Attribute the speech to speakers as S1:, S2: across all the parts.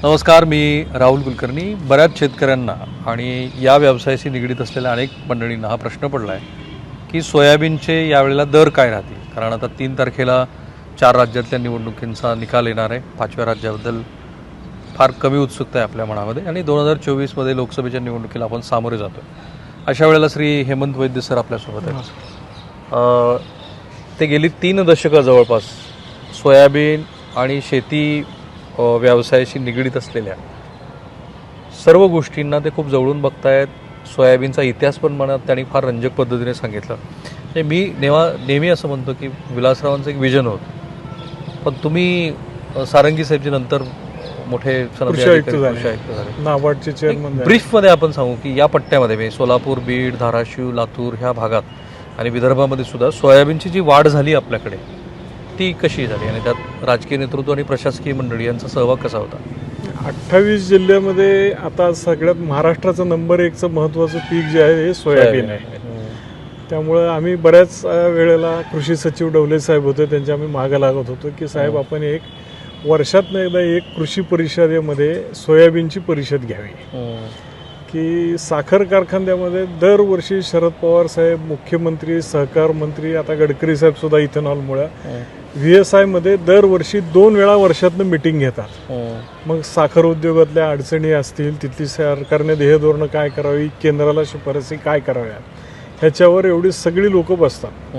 S1: नमस्कार, मी राहुल कुलकर्णी. बऱ्याच शेतकऱ्यांना आणि या व्यवसायाशी निगडीत असलेल्या अनेक मंडळींना हा प्रश्न पडला आहे की सोयाबीनचे यावेळेला दर काय राहतील. कारण आता 3 तारखेला 4 राज्यातल्या निवडणुकींचा निकाल येणार आहे. 5व्या राज्याबद्दल फार कमी उत्सुकता आहे आपल्या मनामध्ये आणि 2024मध्ये लोकसभेच्या निवडणुकीला आपण सामोरे जातो. अशा वेळेला श्री हेमंत वैद्य सर आपल्यासोबत आहेत. ते गेली 3 दशकं जवळपास सोयाबीन आणि शेती व्यवसायाशी निगडीत असलेल्या सर्व गोष्टींना ते खूप जवळून बघतायत. सोयाबीनचा इतिहास पण मला त्यांनी फार रंजक पद्धतीने सांगितलं. मी नेहमी असं म्हणतो की विलासरावांचं एक विजन होतं, पण तुम्ही सारंगी साहेबचे नंतर मोठे
S2: नाबार्डचे चेअरमन.
S1: ब्रीफमध्ये आपण सांगू की या पट्ट्यामध्ये सोलापूर, बीड, धाराशिव, लातूर ह्या भागात आणि विदर्भामध्ये सुद्धा सोयाबीनची जी वाढ झाली आपल्याकडे ती कशी झाली आणि त्यात राजकीय नेतृत्व आणि प्रशासकीय मंडळी यांचा सहभाग कसा होता?
S2: 28 जिल्ह्यामध्ये आता सगळ्यात महाराष्ट्राचं नंबर 1चं महत्त्वाचं पीक जे आहे हे सोयाबीन आहे. त्यामुळं आम्ही बऱ्याच वेळेला कृषी सचिव डवले साहेब होते, त्यांच्या आम्ही मागं लागत होतो की साहेब आपण एक वर्षातनं एकदा एक कृषी परिषदेमध्ये सोयाबीनची परिषद घ्यावी. की साखर कारखान्यामध्ये दरवर्षी शरद पवार साहेब मुख्यमंत्री, सहकार मंत्री, आता गडकरी साहेब सुद्धा इथेनॉलमुळे VSI मध्ये दरवर्षी 2 वेळा वर्षातनं मिटिंग घेतात. मग साखर उद्योगातल्या अडचणी असतील, तिथली सरकारने ध्येयधोरणं काय करावी, केंद्राला शिफारसी काय कराव्या, ह्याच्यावर एवढी सगळी लोक बसतात.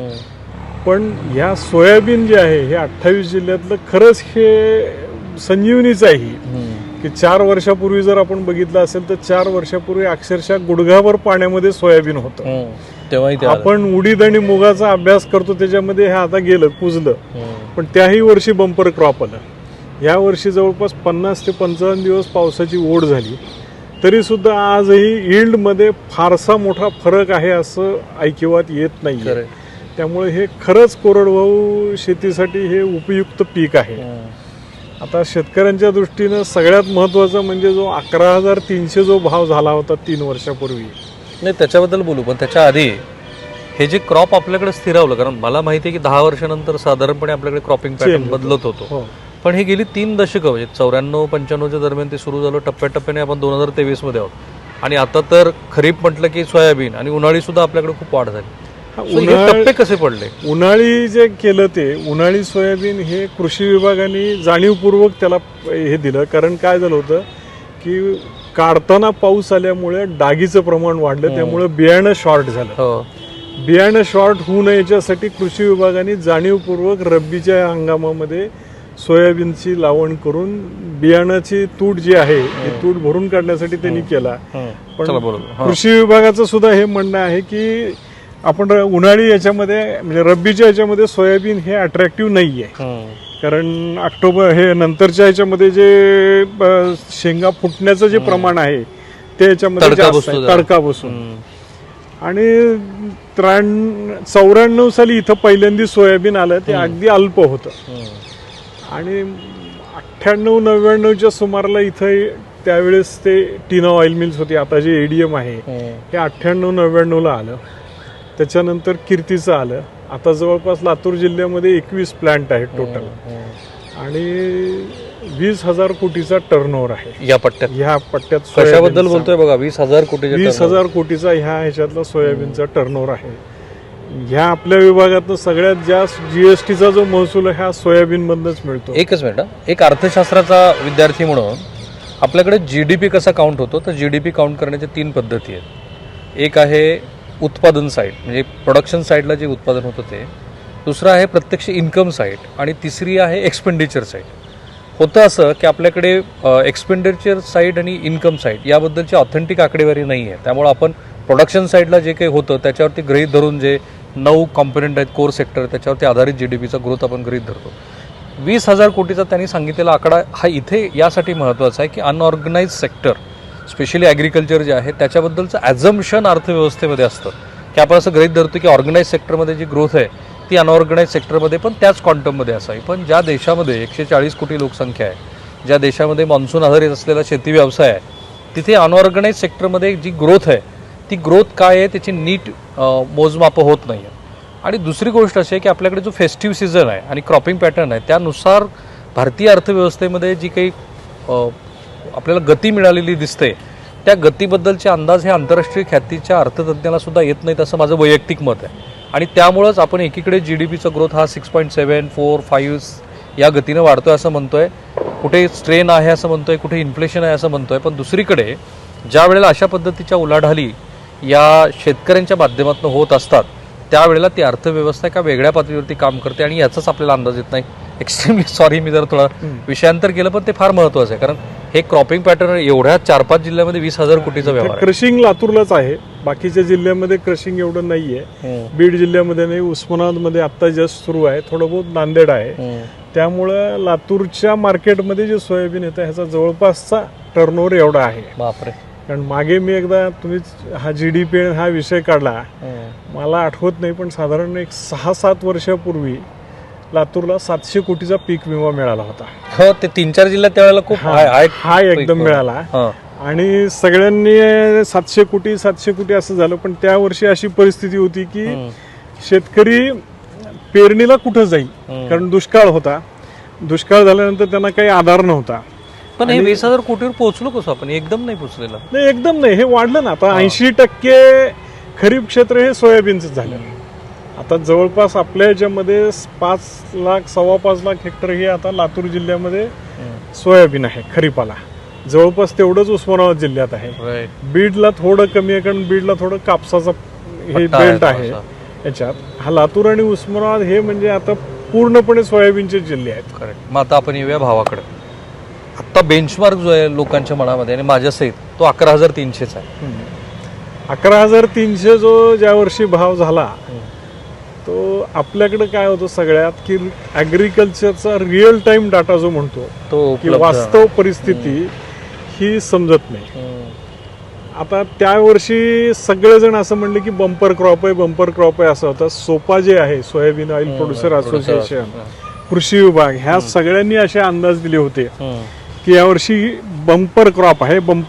S2: पण ह्या सोयाबीन जे आहे हे 28 जिल्ह्यातलं खरंच हे संजीवनीच आहे ही. की 4 वर्षापूर्वी जर आपण बघितलं असेल तर 4 वर्षापूर्वी अक्षरशः गुडघाभर पाण्यामध्ये सोयाबीन होतं.
S1: तेव्हा
S2: आपण उडीद आणि मुगाचा अभ्यास करतो, त्याच्यामध्ये हे आता गेलं कुजलं, पण त्याही वर्षी बंपर क्रॉप आलं. या वर्षी जवळपास 50 ते 55 दिवस पावसाची ओढ झाली, तरी सुद्धा आजही यील्डमध्ये फारसा मोठा फरक आहे असं ऐकिवात येत नाही. त्यामुळे हे खरंच कोरडवाहू शेतीसाठी हे उपयुक्त पीक आहे. आता शेतकऱ्यांच्या दृष्टीनं सगळ्यात महत्त्वाचं म्हणजे जो 11,300 जो भाव झाला होता 3 वर्षापूर्वी,
S1: नाही त्याच्याबद्दल बोलू, पण त्याच्या आधी हे जे क्रॉप आपल्याकडे स्थिरावलं, कारण मला माहिती आहे की 10 वर्षानंतर साधारणपणे आपल्याकडे क्रॉपिंग पॅटर्न बदलत होतो. पण हे गेली 3 दशकं म्हणजे 94-95च्या दरम्यान ते सुरू झालं. टप्प्याटप्प्याने आपण 2023मध्ये आहोत आणि आता तर खरीप म्हटलं की सोयाबीन आणि उन्हाळी सुद्धा आपल्याकडे खूप वाढ झाली. टप्पे कसे पडले?
S2: उन्हाळी जे केलं ते उन्हाळी सोयाबीन हे कृषी विभागाने जाणीवपूर्वक त्याला हे दिलं. कारण काय झालं होतं की काढताना पाऊस आल्यामुळे डागीचं प्रमाण वाढलं, त्यामुळे बियाणं शॉर्ट झालं. बियाणं शॉर्ट होऊ नये याच्यासाठी कृषी विभागाने जाणीवपूर्वक रब्बीच्या हंगामामध्ये सोयाबीनची लावण करून बियाणाची तूट जी आहे ती तूट भरून काढण्यासाठी त्यांनी केला. पण कृषी विभागाचं सुद्धा हे म्हणणं आहे की आपण उन्हाळी याच्यामध्ये म्हणजे रब्बीच्या याच्यामध्ये सोयाबीन हे अट्रॅक्टिव्ह नाही आहे. कारण ऑक्टोबर हे नंतरच्या याच्यामध्ये जे शेंगा फुटण्याचं जे प्रमाण आहे ते याच्यामध्ये तडका बसून. आणि 94 साली इथं पहिल्यांदा सोयाबीन आलं, ते अगदी अल्प होतं. आणि 98-99च्या सुमाराला इथं त्यावेळेस ते टीना ऑइल मिल्स होती, आता जे ADM आहे हे 98-99ला आलं. त्याच्यानंतर कीर्तीचं आलं. आता जवळपास लातूर जिल्ह्यामध्ये 21 प्लांट आहेत टोटल आणि 20,000 कोटीचा टर्नओव्हर आहे
S1: या पट्ट्यात.
S2: ह्या पट्ट्यात
S1: कशाबद्दल बोलतोय बघा? 20,000 कोटीचा ह्याच्यातला सोयाबीनचा टर्नओव्हर आहे. ह्या आपल्या विभागातनं सगळ्यात जास्त GSTचा जो महसूल आहे हा सोयाबीन मधनच मिळतो. एकच मिनिट, एक अर्थशास्त्राचा विद्यार्थी म्हणून आपल्याकडे GDP कसा काउंट होतो, तर GDP काउंट करण्याच्या 3 पद्धती आहेत. एक आहे उत्पादन साईड, म्हणजे प्रोडक्शन साईडला जे उत्पादन होतं ते. दुसरं आहे प्रत्यक्ष इन्कम साईड आणि तिसरी आहे एक्सपेंडिचर साईड. होतं असं की आपल्याकडे एक्सपेंडिचर साईड आणि इन्कम साईड याबद्दलची ऑथेंटिक आकडेवारी नाही आहे. त्यामुळे आपण प्रोडक्शन साईडला जे काही होतं त्याच्यावरती गृहीत धरून जे 9 कॉम्पोनंट आहेत कोर सेक्टर, त्याच्यावरती आधारित GDPचा ग्रोथ आपण गृहीत धरतो. 20,000 कोटीचा त्यांनी सांगितलेला आकडा हा इथे यासाठी महत्त्वाचा आहे की अनऑर्गनाइज सेक्टर, स्पेशली ॲग्रिकल्चर जे आहे त्याच्याबद्दलचं ॲझम्पशन अर्थव्यवस्थेमध्ये असतं की आपण असं गृहीत धरतो की ऑर्गनाइज सेक्टरमध्ये जी ग्रोथ आहे ती अनऑर्गनाइज सेक्टरमध्ये पण त्याच क्वांटममध्ये असावी. पण ज्या देशामध्ये 140 कोटी लोकसंख्या आहे, ज्या देशामध्ये मान्सून आधारित असलेला शेती व्यवसाय आहे, तिथे अनऑर्गनाइज सेक्टरमध्ये जी ग्रोथ आहे ती ग्रोथ काय आहे त्याची नीट मोजमाप होत नाही आहे. आणि दुसरी गोष्ट अशी आहे की आपल्याकडे जो फेस्टिव्ह सीझन आहे आणि क्रॉपिंग पॅटर्न आहे त्यानुसार भारतीय अर्थव्यवस्थेमध्ये जी काही
S3: आपल्याला गती मिळालेली दिसते, त्या गतीबद्दलचे अंदाज हे आंतरराष्ट्रीय ख्यातीच्या अर्थतज्ञाला सुद्धा येत नाहीत असं माझं वैयक्तिक मत आहे. आणि त्यामुळंच आपण एकीकडे GDPचा ग्रोथ हा 6.7, 4, 5 या गतीनं वाढतोय असं म्हणतोय, कुठे स्ट्रेन आहे असं म्हणतोय, कुठे इन्फ्लेशन आहे असं म्हणतोय. पण दुसरीकडे ज्या वेळेला अशा पद्धतीच्या उलाढाली या शेतकऱ्यांच्या माध्यमातून होत असतात त्यावेळेला ती अर्थव्यवस्था एका वेगळ्या पातळीवरती काम करते आणि याचाच आपल्याला अंदाज येत नाही. एक्स्ट्रीमली सॉरी, मी जर थोडा विषयांतर केलं, पण ते फार महत्त्वाचं आहे. कारण हे क्रॉपिंग पॅटर्न एवढ्या 4-5 जिल्ह्यामध्ये 20,000 कोटीचा व्यवहार आहे.
S2: क्रशिंग लातूरलाच आहे, बाकीच्या जिल्ह्यामध्ये क्रशिंग एवढं नाहीये. बीड जिल्ह्यामध्ये नाही, उस्मानाबादमध्ये आता जस्ट सुरू आहे, थोडं बहुत नांदेड आहे. त्यामुळं लातूरच्या मार्केटमध्ये जे सोयाबीन येतं ह्याचा जवळपासचा टर्नओव्हर एवढा आहे.
S3: बापरे.
S2: कारण मागे मी एकदा तुम्ही हा GDP हा विषय काढला, मला आठवत नाही पण साधारण एक 6-7 वर्षापूर्वी लातूरला 700 कोटीचा पीक विमा मिळाला होता.
S3: हो, ते 3-4 जिल्ह्यात त्यावेळेला खूप
S2: हा एकदम मिळाला. आणि सगळ्यांनी 700 कोटी असं झालं. पण त्या वर्षी अशी परिस्थिती होती की शेतकरी पेरणीला कुठं जाईल, कारण दुष्काळ होता. दुष्काळ झाल्यानंतर त्यांना काही आधार नव्हता.
S3: पण हे 20,000 कोटीवर पोहोचलो कसं आपण? एकदम नाही पोहोचलेलं.
S2: नाही, एकदम नाही, हे वाढलं ना. आता 80% खरीप क्षेत्र हे सोयाबीनचं झालं. आता जवळपास आपल्या याच्यामध्ये 5 लाख हेक्टर हे आता लातूर जिल्ह्यामध्ये सोयाबीन आहे खरीपाला. जवळपास तेवढंच उस्मानाबाद जिल्ह्यात आहे. बीडला थोडं कमी आहे, कारण बीडला थोडं कापसाचा हे बेल्ट आहे याच्यात. हा लातूर आणि उस्मानाबाद हे म्हणजे आता पूर्णपणे सोयाबीनचे जिल्हे आहेत.
S3: करेक्ट. मग आता आपण येऊया भावाकडे. आता बेंचमार्क जो आहे लोकांच्या मनामध्ये आणि माझ्या सहित तो 11,300 आहे.
S2: 11,300 जो ज्या वर्षी भाव झाला तो आपल्याकडे काय होतं सगळ्यात की ॲग्रिकल्चरचा रिअल टाइम डाटा जो म्हणतो तो की वास्तव परिस्थिती ही समजत नाही. आता त्या वर्षी सगळेजण असं म्हणले की बंपर क्रॉप आहे असं होतं. सोपा जे आहे सोयाबीन ऑइल प्रोड्युसर असोसिएशन, कृषी विभाग, ह्या सगळ्यांनी असे अंदाज दिले होते की यावर्षी बंपर क्रॉप आहे. पण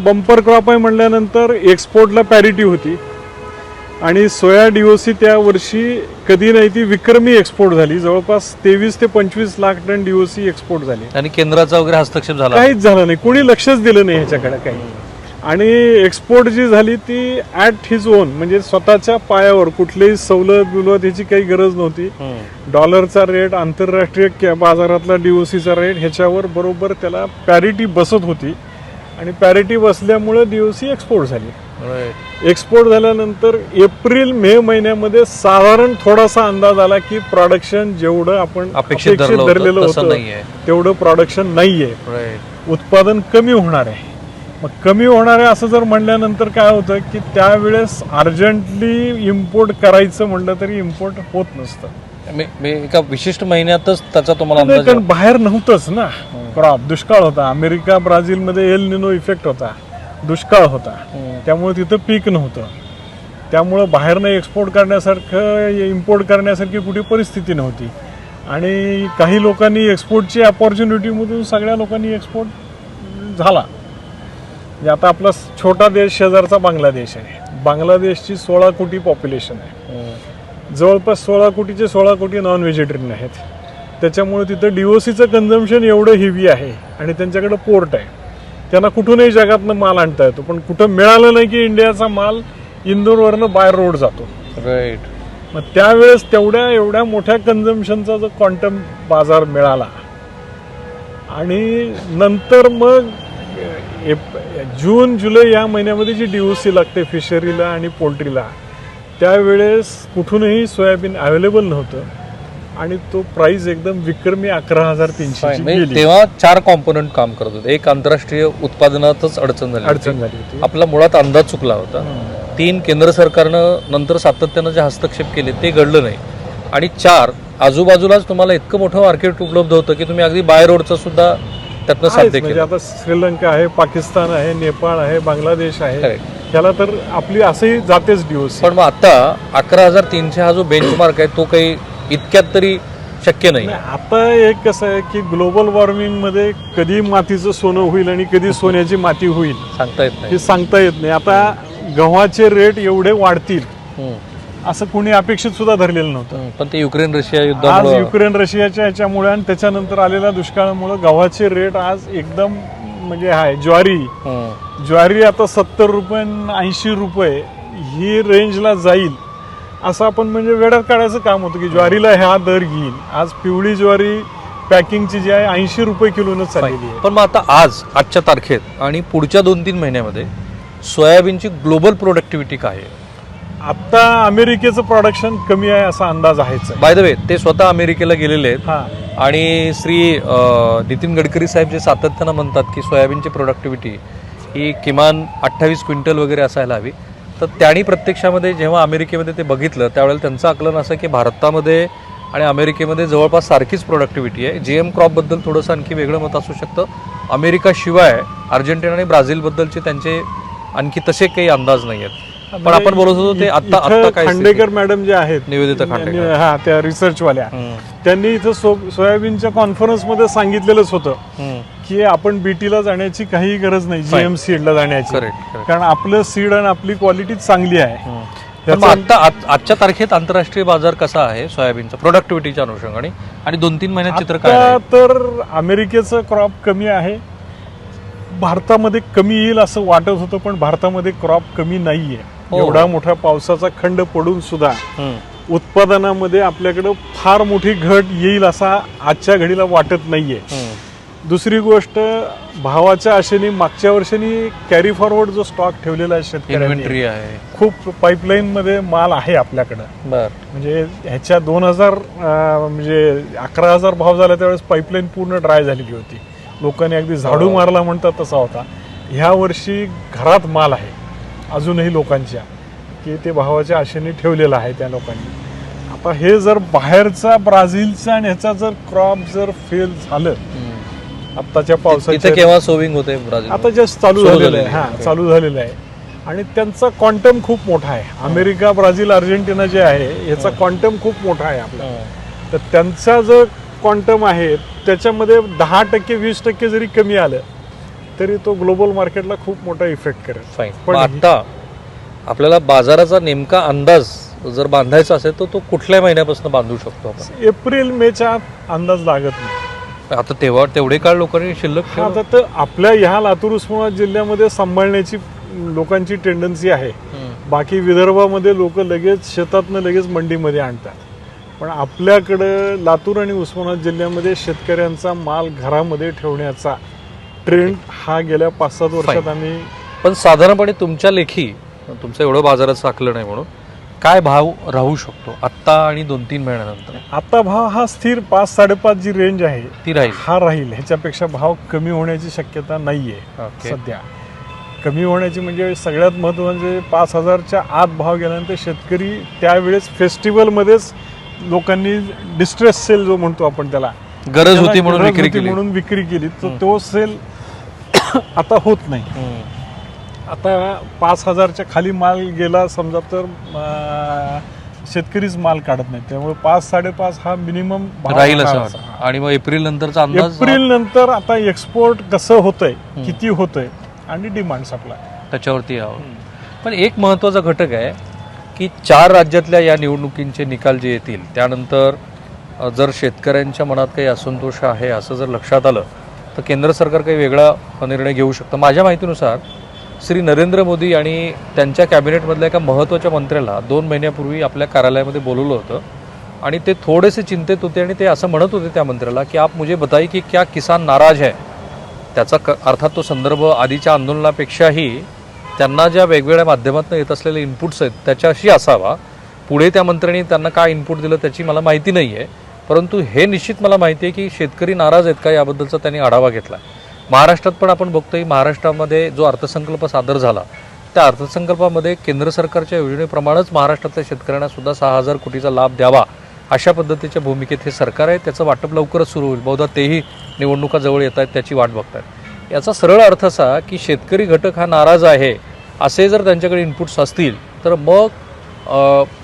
S2: बंपर क्रॉप आहे म्हणल्यानंतर एक्सपोर्टला पॅरिटी होती आणि सोया DOC त्या वर्षी कधी नाही ती विक्रमी एक्सपोर्ट झाली. जवळपास 23 ते 25 लाख टन DOC एक्सपोर्ट झाली
S3: आणि केंद्राचा वगैरे हस्तक्षेप झाला
S2: काहीच झालं नाही, कोणी लक्षच दिलं नाही ह्याच्याकडे काही. आणि एक्सपोर्ट जी झाली ती ॲट हिज ओन, म्हणजे स्वतःच्या पायावर, कुठलीही सवलत ह्याची काही गरज नव्हती. डॉलरचा रेट, आंतरराष्ट्रीय बाजारातला DOCचा रेट ह्याच्यावर बरोबर त्याला पॅरिटी बसत होती आणि पॅरिटी बसल्यामुळे DOC एक्सपोर्ट झाली. एक्सपोर्ट झाल्यानंतर एप्रिल-मे महिन्यामध्ये साधारण थोडासा अंदाज आला की प्रोडक्शन जेवढं आपण अपेक्षित धरलेलं होतं तेवढं प्रोडक्शन नाहीये, उत्पादन कमी होणार आहे. मग कमी होणार आहे असं जर म्हणल्यानंतर काय होतं की त्यावेळेस अर्जंटली इम्पोर्ट करायचं म्हणलं तरी इम्पोर्ट होत नसतं.
S3: एका विशिष्ट महिन्यातच त्याचा तुम्हाला
S2: कारण बाहेर नव्हतंच ना क्रॉप. दुष्काळ होता. अमेरिका, ब्राझीलमध्ये एल निनो इफेक्ट होता, दुष्काळ होता, त्यामुळे तिथं पीक नव्हतं. त्यामुळं बाहेरनं एक्सपोर्ट करण्यासारखं, इम्पोर्ट करण्यासारखी कुठे परिस्थिती नव्हती. आणि काही लोकांनी एक्सपोर्टची अपॉर्च्युनिटीमधून सगळ्या लोकांनी एक्सपोर्ट झाला. आता आपला छोटा देश शेजारचा बांगलादेश आहे. बांगलादेशची 16 कोटी पॉप्युलेशन आहे. जवळपास 16 कोटीचे 16 कोटी नॉन व्हेजिटेरियन आहेत. त्याच्यामुळे तिथं DOCचं कन्झम्पशन एवढं हेवी आहे आणि त्यांच्याकडे पोर्ट आहे. त्यांना कुठूनही जगातनं माल आणता येतो. पण कुठं मिळालं नाही की इंडियाचा माल इंदोरवरनं बाय रोड जातो.
S3: राईट.
S2: मग त्यावेळेस एवढ्या मोठ्या कन्झम्पशनचा जो क्वांटम बाजार मिळाला आणि नंतर मग जून जुलै या महिन्यामध्ये जी DOC लागते फिशरीला आणि पोल्ट्रीला, त्यावेळेस कुठूनही सोयाबीन अवेलेबल नव्हतं आणि तो प्राइस एकदम विक्रमी 11,300 गेली.
S3: तेव्हा 4 कॉम्पोनंट काम करत होते. एक, आंतरराष्ट्रीय उत्पादनातच अडचण झाली होती. आपला मुळात अंदाज चुकला होता. 3, केंद्र सरकारनं नंतर सातत्यानं जे हस्तक्षेप केले ते घडलं नाही. आणि 4, आजूबाजूलाच तुम्हाला इतकं मोठं मार्केट उपलब्ध होतं की तुम्ही अगदी बाय रोडचं सुद्धा त्यातनं साध्य केलं.
S2: आता श्रीलंका आहे, पाकिस्तान आहे, नेपाळ आहे, बांगलादेश आहे, त्याला तर आपली असंही जातेच DOC.
S3: पण मग आता 11,300 हा जो बेंचमार्क आहे तो काही इतक्यात तरी शक्य नाही.
S2: आता एक कसं आहे की ग्लोबल वॉर्मिंग मध्ये कधी मातीचं सोनं होईल आणि कधी सोन्याची माती होईल
S3: सांगता येत नाही.
S2: हे सांगता येत नाही. आता गव्हाचे रेट एवढे वाढतील असं कोणी अपेक्षित सुद्धा धरलेलं नव्हतं.
S3: पण ते युक्रेन रशिया
S2: आज
S3: युद्धामुळे
S2: युक्रेन रशियाच्या ह्याच्यामुळे आणि त्याच्यानंतर आलेल्या दुष्काळामुळे गव्हाचे रेट आज एकदम म्हणजे आहे. ज्वारी आता 70 रुपये 80 रुपये ही रेंजला जाईल असं आपण म्हणजे वेळात काढायचं काम होतं की ज्वारीला हा दर घेईल. आज पिवळी ज्वारी पॅकिंगची जी आहे 80 रुपये किलोनं चाललेली आहे.
S3: पण मग आता आजच्या तारखेत आणि पुढच्या 2-3 महिन्यामध्ये सोयाबीनची ग्लोबल प्रोडक्टिव्हिटी काय आहे?
S2: आता अमेरिकेचं प्रोडक्शन कमी आहे असा अंदाज आहेच.
S3: बाय द वे ते स्वतः अमेरिकेला गेलेले आहेत
S2: हा
S3: आणि श्री नितीन गडकरी साहेब जे सातत्यानं म्हणतात की सोयाबीनची प्रोडक्टिव्हिटी ही किमान 28 क्विंटल वगैरे असायला हवी. तर त्यांनी प्रत्यक्षामध्ये जेव्हा अमेरिकेमध्ये ते बघितलं त्यावेळेला त्यांचं आकलन असं की भारतामध्ये आणि अमेरिकेमध्ये जवळपास सारखीच प्रोडक्टिव्हिटी आहे. GM क्रॉपबद्दल थोडंसं आणखी वेगळं मत असू शकतं. अमेरिकाशिवाय अर्जेंटिना आणि ब्राझीलबद्दलचे त्यांचे आणखी तसे काही अंदाज नाही आहेत. पण आपण बोलत होतो ते आता काय
S2: खांडेकर मॅडम जे आहेत
S3: निवेदिता खांडेकर,
S2: हा त्या रिसर्चवाल्या, त्यांनी इथं सोयाबीनच्या कॉन्फरन्समध्ये सांगितलेलंच होतं की आपण बीटीला जाण्याची काही गरज नाही, GM सीडला जाण्याची. कारण आपलं सीड आणि आपली क्वालिटी चांगली आहे.
S3: आता आजच्या तारखेत आंतरराष्ट्रीय बाजार कसा आहे सोयाबीनचा प्रोडक्टिव्हिटीच्या अनुषंगाने आणि 2-3 महिन्यात चित्र काय आहे?
S2: तर अमेरिकेचं क्रॉप कमी आहे, भारतामध्ये कमी येईल असं वाटत होतं, पण भारतामध्ये क्रॉप कमी नाहीये. एवढा मोठा पावसाचा खंड पडून सुद्धा उत्पादनामध्ये आपल्याकडे फार मोठी घट येईल असा आजच्या घडीला वाटत नाहीये. दुसरी गोष्ट, भावाच्या आशेने मागच्या वर्षांनी कॅरी फॉरवर्ड जो स्टॉक ठेवलेला आहे शेतकऱ्यांनी
S3: आहे,
S2: खूप पाईपलाईन मध्ये माल आहे आपल्याकडं. म्हणजे ह्याच्या 2000 म्हणजे 11,000 भाव झाला त्यावेळेस पाईपलाईन पूर्ण ड्राय झालेली होती. लोकांनी अगदी झाडू मारला म्हणतात तसा होता. ह्या वर्षी घरात माल आहे अजूनही लोकांच्या, की ते भावाच्या आशेने ठेवलेलं आहे त्या लोकांनी. आता हे जर बाहेरचा ब्राझीलचा आणि ह्याचा जर क्रॉप जर फेल झालं आत्ताच्या पावसाच्या,
S3: केव्हा सोविंग होते ब्राझील?
S2: आता जस्ट चालू झालेलं आहे. हा चालू झालेलं आहे आणि त्यांचा क्वांटम खूप मोठा आहे. अमेरिका, ब्राझील, अर्जेंटिना जे आहे याचा क्वांटम खूप मोठा आहे आपला. तर त्यांचा जो क्वांटम आहे त्याच्यामध्ये 10% 20% जरी कमी आलं तरी तो ग्लोबल मार्केटला खूप मोठा इफेक्ट करेल.
S3: पण आता आपल्याला बाजाराचा नेमका अंदाज जर बांधायचा असेल तर तो कुठल्या महिन्यापासून बांधू शकतो आपण?
S2: एप्रिल मेच्या अंदाज लागत नाही.
S3: आता तेवढे काळ लोकांनी शिल्लक
S2: आता तर आपल्या ह्या लातूर उस्मानाबाद जिल्ह्यामध्ये सांभाळण्याची लोकांची टेंडन्सी आहे. बाकी विदर्भामध्ये लोक लगेच शेतातनं लगेच मंडीमध्ये आणतात. पण आपल्याकडं लातूर आणि उस्मानाबाद जिल्ह्यामध्ये शेतकऱ्यांचा माल घरामध्ये ठेवण्याचा ट्रेंड हा गेल्या 5-7 वर्षात आम्ही. पण
S3: साधारणपणे तुमच्या लेखी, तुमचं एवढं बाजाराचं आकलन नाही म्हणून, काय भाव राहू शकतो आत्ता आणि 2-3 महिन्यानंतर?
S2: आता भाव हा स्थिर 5-5.5 जी रेंज आहे
S3: ती राहील,
S2: हा राहील. ह्याच्यापेक्षा भाव कमी होण्याची शक्यता नाहीये सध्या. कमी होण्याची म्हणजे सगळ्यात महत्त्वाचे 5,000च्या आत भाव गेल्यानंतर शेतकरी त्यावेळेस फेस्टिवलमध्येच लोकांनी डिस्ट्रेस सेल जो म्हणतो आपण त्याला,
S3: गरज होती म्हणून
S2: विक्री केली, तर तो सेल आता होत नाही. आता 5,000च्या खाली माल गेला समजा तर शेतकरीच माल काढत नाही. त्यामुळे 5-5.5 हा मिनिमम
S3: राहील असं. आणि मग एप्रिल नंतरचा अंदाज?
S2: एप्रिल नंतर आता एक्सपोर्ट कसं होतंय, किती होतंय आणि डिमांड सप्लाय
S3: त्याच्यावरती यावं. पण एक महत्त्वाचा घटक आहे की 4 राज्यातल्या या निवडणुकींचे निकाल जे येतील त्यानंतर जर शेतकऱ्यांच्या मनात काही असंतोष आहे असं जर लक्षात आलं तर केंद्र सरकार काही वेगळा निर्णय घेऊ शकतं. माझ्या माहितीनुसार श्री नरेंद्र मोदी आणि त्यांच्या कॅबिनेटमधल्या एका महत्त्वाच्या मंत्र्याला 2 महिन्यापूर्वी आपल्या कार्यालयामध्ये बोलवलं होतं आणि ते थोडेसे चिंतेत होते आणि ते असं म्हणत होते त्या मंत्र्याला की आप मुझे बताइए की क्या किसान नाराज है. त्याचा अर्थात तो संदर्भ आधीच्या आंदोलनापेक्षाही त्यांना ज्या वेगवेगळ्या माध्यमातून येत असलेले इनपुट्स आहेत त्याच्याशी असावा. पुढे त्या मंत्र्यांनी त्यांना काय इनपुट दिलं त्याची मला माहिती नाही आहे, परंतु हे निश्चित मला माहिती आहे की शेतकरी नाराज आहेत का याबद्दलचा त्यांनी आढावा घेतला. महाराष्ट्रात पण आपण बघतोय, महाराष्ट्रामध्ये जो अर्थसंकल्प सादर झाला त्या अर्थसंकल्पामध्ये केंद्र सरकारच्या योजनेप्रमाणेच महाराष्ट्रातल्या शेतकऱ्यांना सुद्धा 6,000 कोटीचा लाभ द्यावा अशा पद्धतीच्या भूमिकेत हे सरकार आहे. त्याचं वाटप लवकरच सुरू होईल. बहुधा तेही निवडणुका जवळ येत आहेत त्याची वाट बघतात. याचा सरळ अर्थ असा की शेतकरी घटक हा नाराज आहे असे जर त्यांच्याकडे इनपुट्स असतील तर मग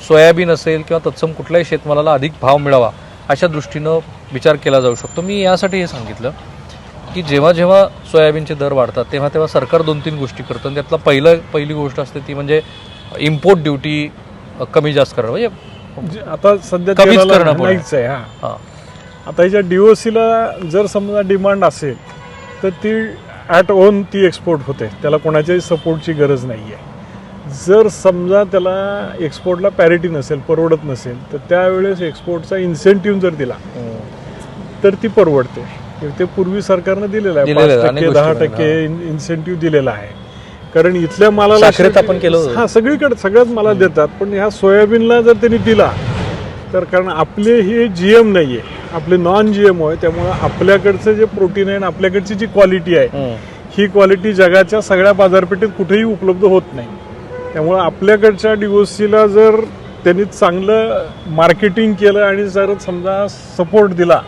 S3: सोयाबीन असेल किंवा तत्सम कुठल्याही शेतमालाला अधिक भाव मिळावा अशा दृष्टीनं विचार केला जाऊ शकतो. मी यासाठी हे सांगितलं की जेव्हा जेव्हा सोयाबीनचे दर वाढतात तेव्हा सरकार 2-3 गोष्टी करतं. त्यातला पहिली गोष्ट असते ती म्हणजे इम्पोर्ट ड्युटी कमी जास्त करणं म्हणजे
S2: आता सध्या
S3: कमीच
S2: तेलाला
S3: करणं पण आहे.
S2: नाहीच आहे. हा
S3: हां
S2: आता ह्याच्या DOCला जर समजा डिमांड असेल तर ती ॲट ओन ती एक्सपोर्ट होते, त्याला कोणाच्याही सपोर्टची गरज नाही आहे. जर समजा त्याला एक्सपोर्टला पॅरिटी नसेल, परवडत नसेल, तर त्यावेळेस एक्सपोर्टचा इन्सेंटिव्ह जर दिला तर ती परवडते. ते पूर्वी सरकारनं दिलेलं आहे,
S3: दिलेलं आहे,
S2: 5%,
S3: अनेक गोष्टी
S2: 10% इन्सेंटिव्ह दिलेला आहे. कारण इथल्या मालाला
S3: साखरेत आपण केलं होतं.
S2: हा सगळीकडे सगळ्याच मला देतात, पण ह्या सोयाबीनला जर त्यांनी दिला तर कारण आपले हे GM नाही आहे, आपले नॉन GMO आहे, त्यामुळं आपल्याकडचं जे प्रोटीन आहे आणि आपल्याकडची जी क्वालिटी आहे ही क्वालिटी जगाच्या सगळ्या बाजारपेठेत कुठेही उपलब्ध होत नाही. त्यामुळं आपल्याकडच्या DOCला जर त्यांनी चांगलं मार्केटिंग केलं आणि जर समजा सपोर्ट दिला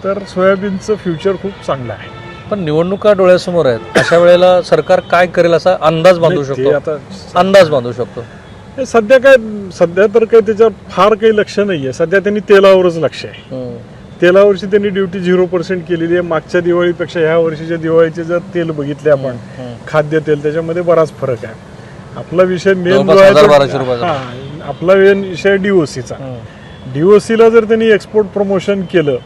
S2: तर सोयाबीनचं फ्युचर खूप चांगलं आहे.
S3: पण निवडणुका डोळ्यासमोर आहेत, अशा वेळेला सरकार काय करेल असा अंदाज बांधू
S2: ते
S3: शकतो?
S2: आता
S3: अंदाज बांधू शकतो.
S2: सध्या तर काही त्याच्यावर फार काही लक्ष नाहीये. सध्या त्यांनी तेलावरच लक्ष आहे. तेलावरची त्यांनी ड्युटी 0% केलेली आहे. मागच्या दिवाळीपेक्षा ह्या वर्षीच्या दिवाळीचे जर तेल बघितले आपण, खाद्य तेल, त्याच्यामध्ये बराच फरक आहे. आपला विषय मेन
S3: जवळपास
S2: जो आहे
S3: 1000-1200 रुपयाचा.
S2: हा, आपला मेन विषय DOCचा. DOCला जर त्यांनी एक्सपोर्ट प्रमोशन केलं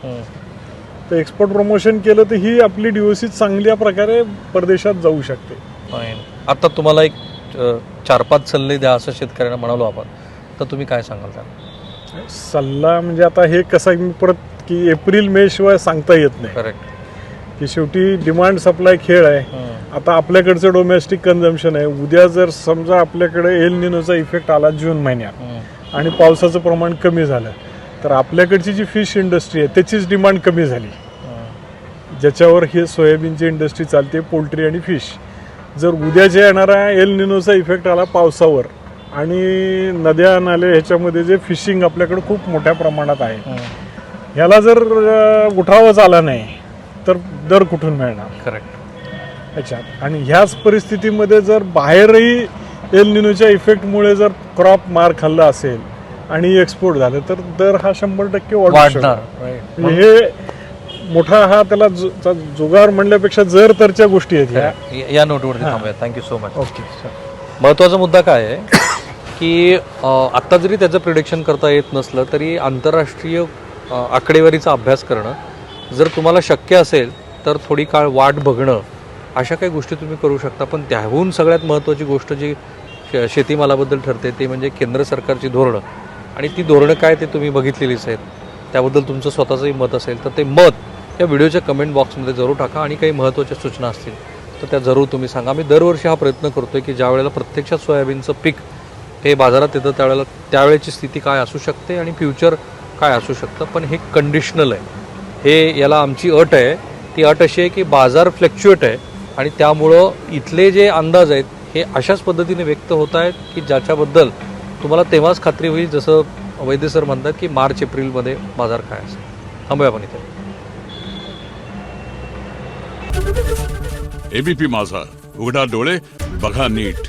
S2: तर एक्सपोर्ट प्रमोशन केलं तर ही आपली DOC चांगल्या प्रकारे परदेशात जाऊ शकते.
S3: आता तुम्हाला एक 4-5 सल्ले द्या असं शेतकऱ्यांना म्हणालो आपण, तर तुम्ही काय सांगाल त्याला?
S2: सल्ला म्हणजे आता हे कसं आहे, मी परत की एप्रिल-मे शिवाय सांगता येत नाही.
S3: करेक्ट.
S2: की शेवटी डिमांड सप्लाय खेळ आहे. आता आपल्याकडचं डोमेस्टिक कन्झम्पशन आहे. उद्या जर समजा आपल्याकडे एल निनोचा इफेक्ट आला जून महिन्यात आणि पावसाचं प्रमाण कमी झालं तर आपल्याकडची जी फिश इंडस्ट्री आहे त्याचीच डिमांड कमी झाली, ज्याच्यावर हे सोयाबीनची इंडस्ट्री चालते, पोल्ट्री आणि फिश. जर उद्याच्या येणारा एल निनोचा इफेक्ट आला पावसावर आणि नद्या नाले ह्याच्यामध्ये जे फिशिंग आपल्याकडे खूप मोठ्या प्रमाणात आहे, ह्याला जर उठावच आला नाही तर दर कुठून मिळणार?
S3: करेक्ट.
S2: याच्यात आणि ह्याच परिस्थितीमध्ये जर बाहेरही एल निनोच्या इफेक्टमुळे जर क्रॉप मार खाल्ला असेल आणि एक्सपोर्ट झालं तर दर हा 100%
S3: वाढणार.
S2: म्हणजे हे मोठा हा त्याला जुगार म्हणल्यापेक्षा जर तरच्या गोष्टी आहेत ह्या.
S3: या नोटवरती थांबूया. Thank you so much.
S2: ओके.
S3: महत्त्वाचा मुद्दा काय आहे की आत्ता जरी त्याचं प्रिडिक्शन करता येत नसलं तरी आंतरराष्ट्रीय आकडेवारीचा अभ्यास करणं, जर तुम्हाला शक्य असेल तर थोडी काळ वाट बघणं, अशा काही गोष्टी तुम्ही करू शकता. पण त्याहून सगळ्यात महत्त्वाची गोष्ट जी शेतीमालाबद्दल ठरते ते म्हणजे केंद्र सरकारची धोरणं, आणि ती धोरणं काय ते तुम्ही बघितलेलीच आहेत. त्याबद्दल तुमचं स्वतःचंही मत असेल तर ते मत या व्हिडिओच्या कमेंट बॉक्समध्ये जरूर टाका आणि काही महत्त्वाच्या सूचना असतील तर त्या जरूर तुम्ही सांगा. आम्ही दरवर्षी हा प्रयत्न करतो की ज्या वेळेला प्रत्यक्षात सोयाबीनचं पीक हे बाजारात येतं त्यावेळेची स्थिती काय असू शकते आणि फ्युचर काय असू शकतं. पण हे कंडिशनल आहे. हे याला आमची अट आहे, ती अट अशी आहे की बाजार फ्लक्च्युएट आहे आणि त्यामुळं इथले जे अंदाज आहेत हे अशाच पद्धतीने व्यक्त होत आहेत की ज्याच्याबद्दल तुम्हाला तेव्हाच खात्री होईल, जसं वैद्य सर म्हणतात की मार्च-एप्रिलमध्ये बाजार काय असेल. थांबूया आपण इथे.
S4: ABP माझा, उघडा डोळे बघा नीट.